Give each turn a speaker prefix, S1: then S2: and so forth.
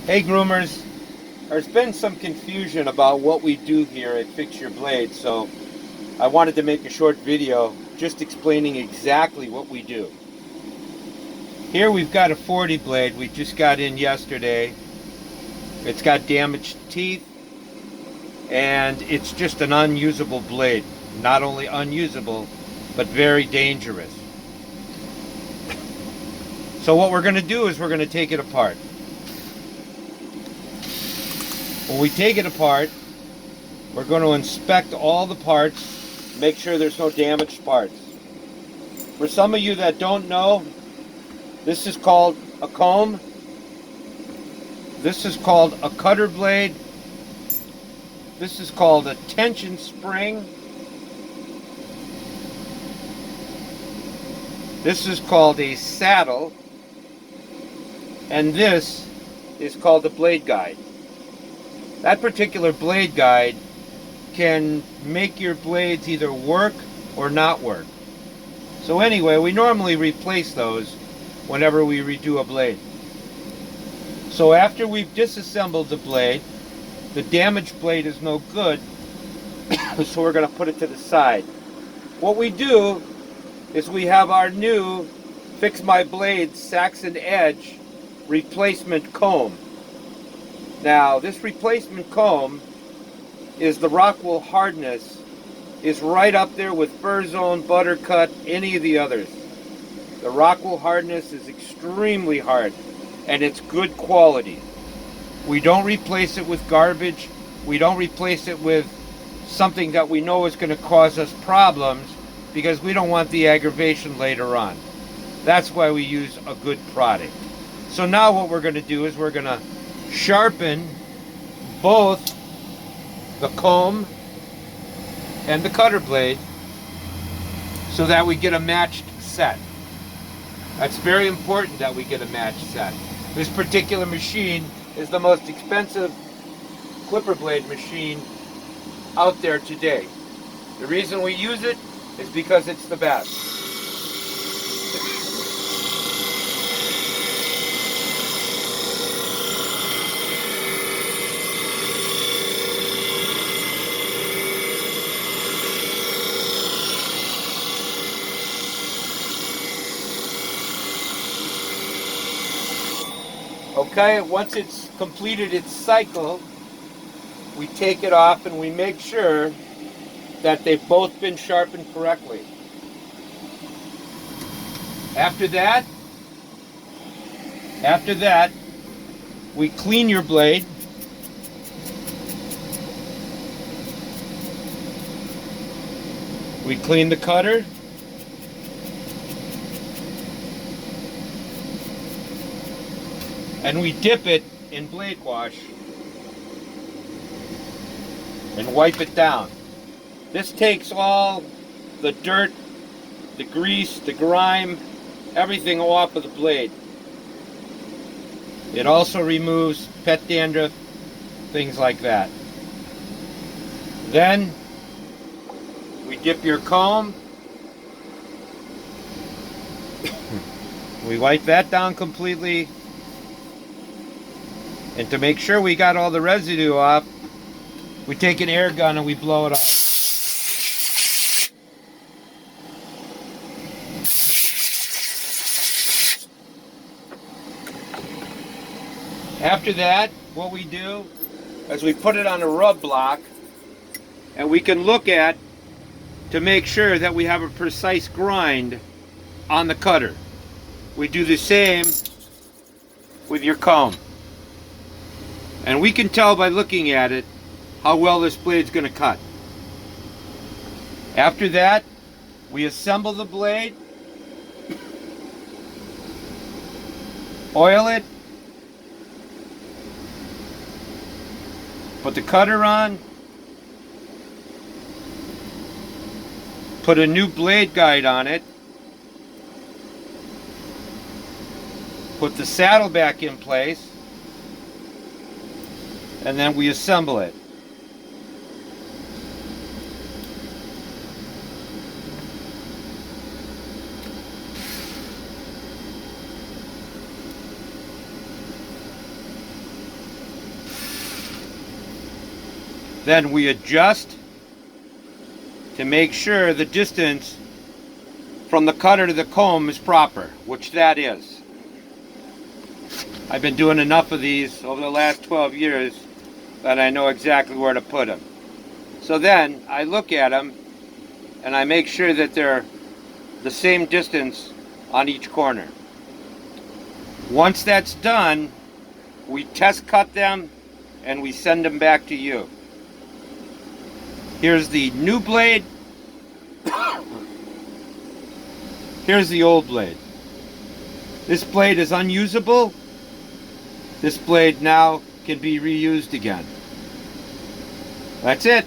S1: Hey groomers, there's been some confusion about what we do here at Fix Your Blade, so I wanted to make a short video just explaining exactly what we do. Here we've got a 40 blade we just got in yesterday. It's got damaged teeth and it's just an unusable blade. Not only unusable, but very dangerous. So what we're going to do is we're going to take it apart. When we take it apart, we're going to inspect all the parts, make sure there's no damaged parts. For some of you that don't know, this is called a comb. This is called a cutter blade. This is called a tension spring. This is called a saddle. And this is called a blade guide. That particular blade guide can make your blades either work or not work. So anyway, we normally replace those whenever we redo a blade. So after we've disassembled the blade, the damaged blade is no good, so we're going to put it to the side. What we do is we have our new Fix My Blade Saxon Edge replacement comb. Now, this replacement comb is the Rockwell hardness, is right up there with Furzone, Buttercut, any of the others. The Rockwell hardness is extremely hard, and it's good quality. We don't replace it with garbage. We don't replace it with something that we know is going to cause us problems, because we don't want the aggravation later on. That's why we use a good product. So now what we're going to do is we're going to sharpen both the comb and the cutter blade so that we get a matched set. That's very important that we get a matched set. This particular machine is the most expensive clipper blade machine out there today. The reason we use it is because it's the best. Okay, once it's completed its cycle, we take it off and we make sure that they've both been sharpened correctly. After that, we clean your blade. We clean the cutter. And we dip it in blade wash and wipe it down. This takes all the dirt, the grease, the grime, everything off of the blade. It also removes pet dandruff, things like that. Then we dip your comb. We wipe that down completely. And to make sure we got all the residue off, we take an air gun and we blow it off. After that, what we do is we put it on a rub block, and we can look at to make sure that we have a precise grind on the cutter. We do the same with your comb. And we can tell by looking at it how well this blade's going to cut. After that, we assemble the blade, oil it, put the cutter on, put a new blade guide on it, put the saddle back in place, and then we assemble it. Then we adjust to make sure the distance from the cutter to the comb is proper, which that is. I've been doing enough of these over the last 12 years that I know exactly where to put them. So then I look at them and I make sure that they're the same distance on each corner. Once that's done, we test cut them and we send them back to you. Here's the new blade. Here's the old blade. This blade is unusable. This blade now can be reused again. That's it.